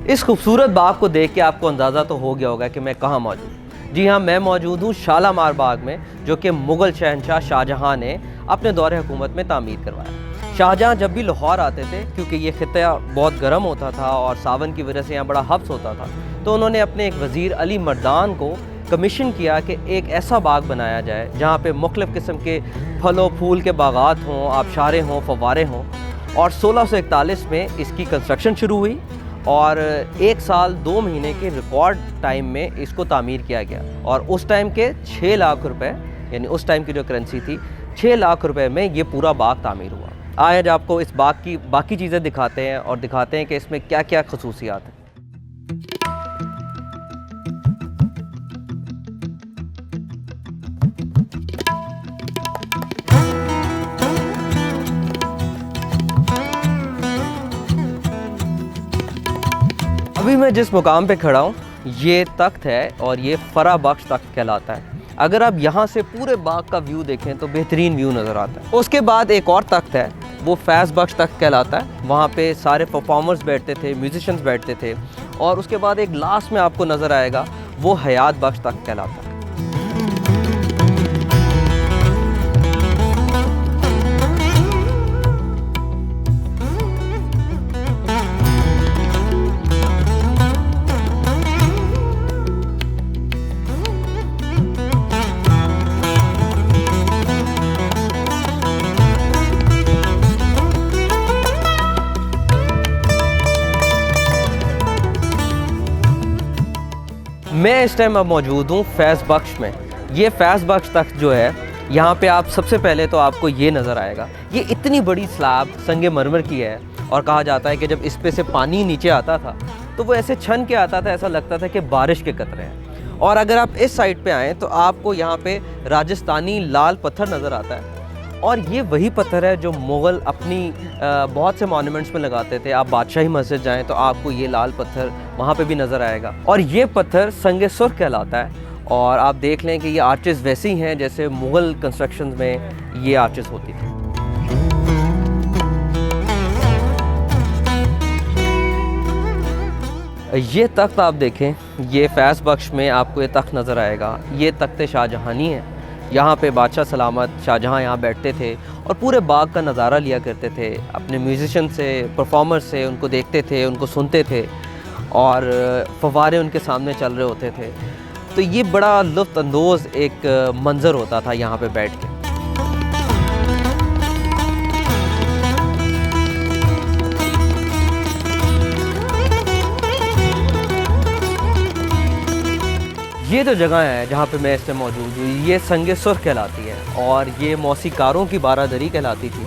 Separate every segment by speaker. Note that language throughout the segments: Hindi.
Speaker 1: इस खूबसूरत बाग को देख के आपको अंदाज़ा तो हो गया होगा कि मैं कहाँ मौजूद हूँ। जी हाँ, मैं मौजूद हूँ शालामार बाग में, जो कि मुग़ल शहंशाह शाहजहाँ ने अपने दौरे हुकूमत में तामीर करवाया। शाहजहाँ जब भी लाहौर आते थे, क्योंकि ये खित्ता बहुत गर्म होता था और सावन की वजह से यहाँ बड़ा हब्स होता था, तो उन्होंने अपने एक वज़ीर अली मर्दान को कमीशन किया कि एक ऐसा बाग बनाया जाए जहाँ पे मुख्तलिफ़ किस्म के फलों फूल के बागात हों, आबशारें हों, फव्वारे हों। और 1641 में इसकी कंस्ट्रक्शन शुरू हुई और 1 साल 2 महीने के रिकॉर्ड टाइम में इसको तामीर किया गया। और उस टाइम के 6 लाख रुपए, यानी उस टाइम की जो करेंसी थी, 6 लाख रुपए में ये पूरा बाग तामीर हुआ। आज आपको इस बाग की बाकी चीज़ें दिखाते हैं और दिखाते हैं कि इसमें क्या क्या खसूसियात हैं। अभी मैं जिस मुकाम पे खड़ा हूँ ये तख्त है और ये फरा बख्श तख्त कहलाता है। अगर आप यहाँ से पूरे बाग का व्यू देखें तो बेहतरीन व्यू नज़र आता है। उसके बाद एक और तख्त है, वो फैज़ बख्श तख्त कहलाता है। वहाँ पे सारे परफॉर्मर्स बैठते थे, म्यूजिशियंस बैठते थे। और उसके बाद एक लास्ट में आपको नज़र आएगा, वो हयात बख्श तख्त कहलाता है। मैं इस टाइम अब मौजूद हूँ फैज़ बख्श में। ये फैज़ बख्श तख्त जो है, यहाँ पे आप सबसे पहले तो आपको ये नज़र आएगा, ये इतनी बड़ी स्लैब संगमरमर की है। और कहा जाता है कि जब इस पे से पानी नीचे आता था तो वो ऐसे छन के आता था, ऐसा लगता था कि बारिश के कतरे हैं। और अगर आप इस साइड पे आएँ तो आपको यहाँ पे राजस्थानी लाल पत्थर नज़र आता है। और ये वही पत्थर है जो मुग़ल अपनी बहुत से मॉन्यूमेंट्स में लगाते थे। आप बादशाही मस्जिद जाएं तो आपको ये लाल पत्थर वहाँ पे भी नज़र आएगा। और ये पत्थर संगे सुर्ख कहलाता है। और आप देख लें कि ये आर्चेस वैसी हैं जैसे मुग़ल कंस्ट्रक्शन में ये आर्चेस होती थी। ये तख्त आप देखें, ये फैज़ बख्श में आपको ये तख्त नज़र आएगा। ये तख्त शाहजहानी है। यहाँ पे बादशाह सलामत शाहजहाँ यहाँ बैठते थे और पूरे बाग का नज़ारा लिया करते थे। अपने म्यूजिशियन से, परफॉर्मर से, उनको देखते थे, उनको सुनते थे और फव्वारे उनके सामने चल रहे होते थे। तो ये बड़ा लुत्फ़ अंदोज़ एक मंज़र होता था यहाँ पे बैठ के। ये जो जगह है जहाँ पे मैं इस टाइम मौजूद हूँ, ये संगे सुर्ख कहलाती है और ये मौसीकारों की बारादरी कहलाती थी।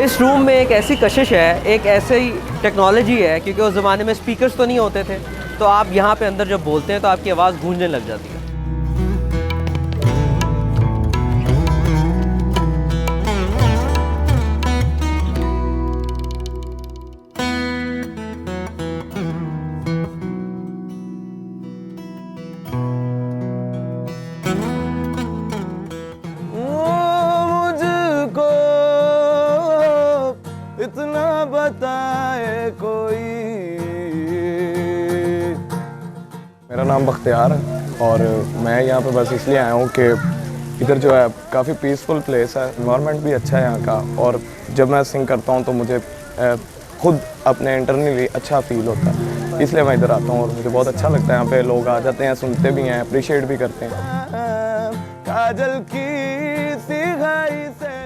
Speaker 1: इस रूम में एक ऐसी कशिश है, एक ऐसी टेक्नोलॉजी है, क्योंकि उस ज़माने में स्पीकर्स तो नहीं होते थे, तो आप यहाँ पे अंदर जब बोलते हैं तो आपकी आवाज़ गूंजने लग जाती है।
Speaker 2: इतना बताए कोई। मेरा नाम बख्तियार है और मैं यहाँ पे बस इसलिए आया हूँ कि इधर जो है काफ़ी पीसफुल प्लेस है, इन्वायरमेंट भी अच्छा है यहाँ का। और जब मैं सिंग करता हूँ तो मुझे खुद अपने इंटरनली अच्छा फील होता है, इसलिए मैं इधर आता हूँ और मुझे बहुत अच्छा लगता है। यहाँ पे लोग आ जाते हैं, सुनते भी हैं, अप्रिशिएट भी करते हैं। काजल की सिहाई से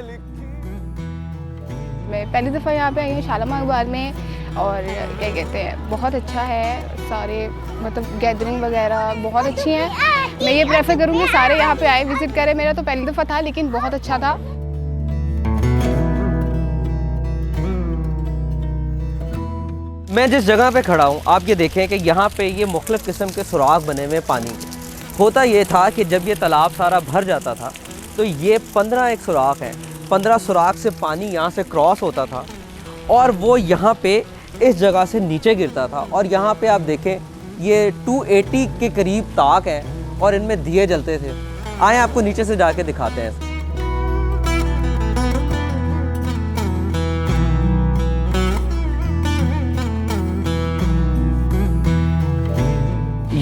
Speaker 3: मैं पहली दफ़ा यहाँ पे आई हूँ शालामार बाग में और क्या कहते हैं, बहुत अच्छा है। सारे मतलब गैदरिंग वगैरह बहुत अच्छी हैं। मैं ये प्रेफर करूँगी सारे यहाँ पे आए, विज़िट करें। मेरा तो पहली दफ़ा था लेकिन बहुत अच्छा था।
Speaker 1: मैं जिस जगह पे खड़ा हूँ आप ये देखें कि यहाँ पे ये मुख्तलिफ़ किस्म के सुराख बने हुए पानी के। होता ये था कि जब ये तालाब सारा भर जाता था तो ये 15 एक सुराख हैं, 15 सुराख से पानी यहाँ से क्रॉस होता था और वो यहाँ पे इस जगह से नीचे गिरता था। और यहाँ पे आप देखें ये 280 के करीब ताक हैं और इनमें दिए जलते थे। आए आपको नीचे से जाके दिखाते हैं।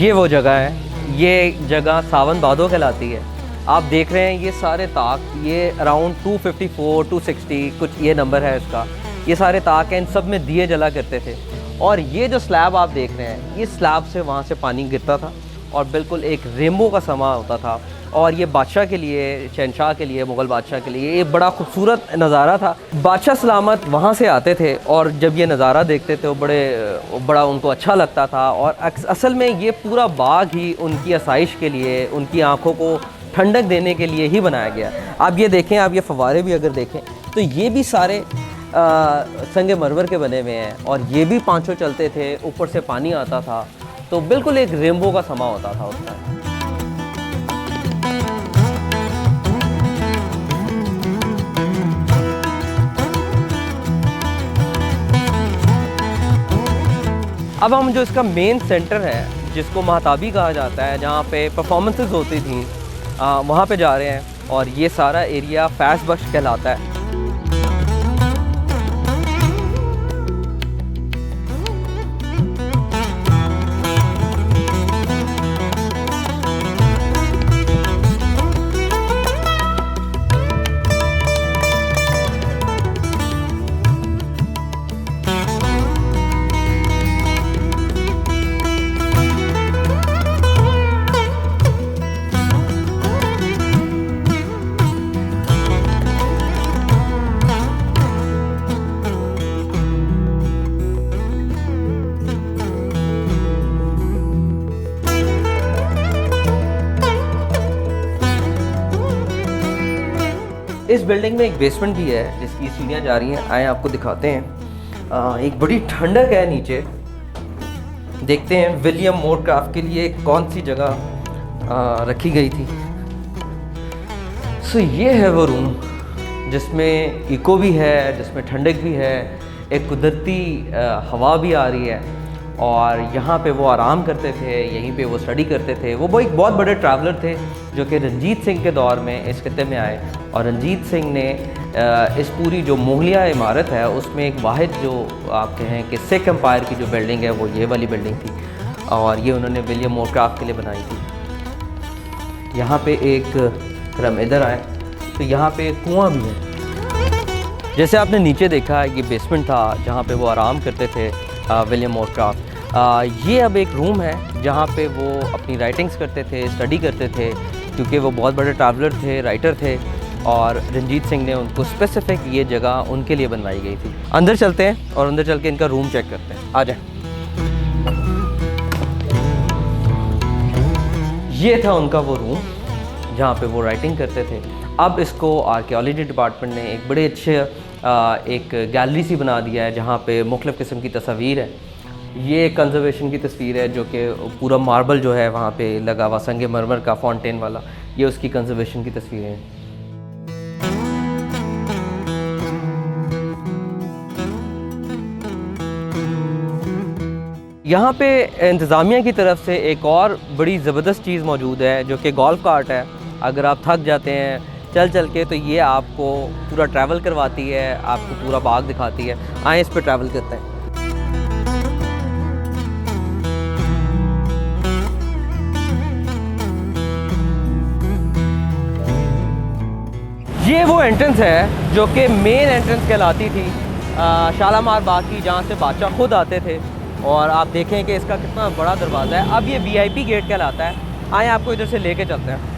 Speaker 1: ये वो जगह है, ये जगह सावन बादो कहलाती है। आप देख रहे हैं ये सारे ताक, ये अराउंड 254 260 कुछ ये नंबर है इसका। ये सारे ताक हैं, इन सब में दिए जला करते थे। और ये जो स्लैब आप देख रहे हैं, ये स्लैब से वहाँ से पानी गिरता था और बिल्कुल एक रेनबो का समा होता था। और ये बादशाह के लिए, शहनशाह के लिए, मुग़ल बादशाह के लिए ये बड़ा खूबसूरत नज़ारा था। बादशाह सलामत वहाँ से आते थे और जब ये नज़ारा देखते थे वो बड़ा उनको अच्छा लगता था। और असल में ये पूरा बाग ही उनकी आसाइश के लिए, उनकी आँखों को ठंडक देने के लिए ही बनाया गया। आप ये देखें, आप ये फव्वारे भी अगर देखें तो ये भी सारे संगे मरमर के बने हुए हैं और ये भी पाँचों चलते थे, ऊपर से पानी आता था, तो बिल्कुल एक रेनबो का समा होता था उस टाइम। अब हम जो इसका मेन सेंटर है, जिसको महताबी कहा जाता है, जहाँ पे परफॉर्मेंसेस होती थी, वहाँ पे जा रहे हैं। और ये सारा एरिया फैज़ बख्श कहलाता है। इस बिल्डिंग में एक बेसमेंट भी है जिसकी सीढ़ियाँ जा रही हैं। आए आपको दिखाते हैं। एक बड़ी ठंडक है नीचे। देखते हैं विलियम मोरक्राफ्ट के लिए कौन सी जगह रखी गई थी। सो ये है वो रूम जिसमें इको भी है, जिसमें ठंडक भी है, एक कुदरती हवा भी आ रही है। और यहाँ पे वो आराम करते थे, यहीं पे वो स्टडी करते थे। वो एक बहुत बड़े ट्रैवलर थे जो कि रंजीत सिंह के दौर में इस खित्ते में आए। और रंजीत सिंह ने इस पूरी जो मुगलिया इमारत है उसमें एक वाहिद जो आप कहें कि सिख एम्पायर की जो बिल्डिंग है वो ये वाली बिल्डिंग थी। और ये उन्होंने विलियम मोरक्राफ्ट के लिए बनाई थी। यहाँ पे एक, अगर हम इधर आए तो यहाँ पे एक कुआँ भी है। जैसे आपने नीचे देखा ये बेसमेंट था जहाँ पे वो आराम करते थे विलियम मोरक्राफ्ट। ये अब एक रूम है जहाँ पे वो अपनी राइटिंग्स करते थे, स्टडी करते थे, क्योंकि वो बहुत बड़े ट्रैवलर थे, राइटर थे। और रंजीत सिंह ने उनको स्पेसिफिक ये जगह उनके लिए बनवाई गई थी। अंदर चलते हैं और अंदर चल के इनका रूम चेक करते हैं। आ जाए। ये था उनका वो रूम जहाँ पे वो राइटिंग करते थे। अब इसको आर्कियोलॉजी डिपार्टमेंट ने एक बड़े अच्छे एक गैलरी सी बना दिया है जहाँ पे मुख्तलिफ़ किस्म की तस्वीर है। ये कंजर्वेशन की तस्वीर है जो कि पूरा मार्बल जो है वहाँ पे लगा हुआ संगे मरमर का फाउंटेन वाला, ये उसकी कंजर्वेशन की तस्वीरें हैं। यहाँ पे इंतज़ामिया की तरफ से एक और बड़ी ज़बरदस्त चीज़ मौजूद है जो कि गोल्फ कार्ट है। अगर आप थक जाते हैं चल के तो ये आपको पूरा ट्रैवल करवाती है, आपको पूरा बाग दिखाती है। आए इस पे ट्रैवल करते हैं। ये वो एंट्रेंस है जो कि मेन एंट्रेंस कहलाती थी शालामार बाग की, जहाँ से बादशाह खुद आते थे। और आप देखें कि इसका कितना बड़ा दरवाज़ा है। अब ये VIP गेट कहलाता है। आए आपको इधर से लेके चलते हैं।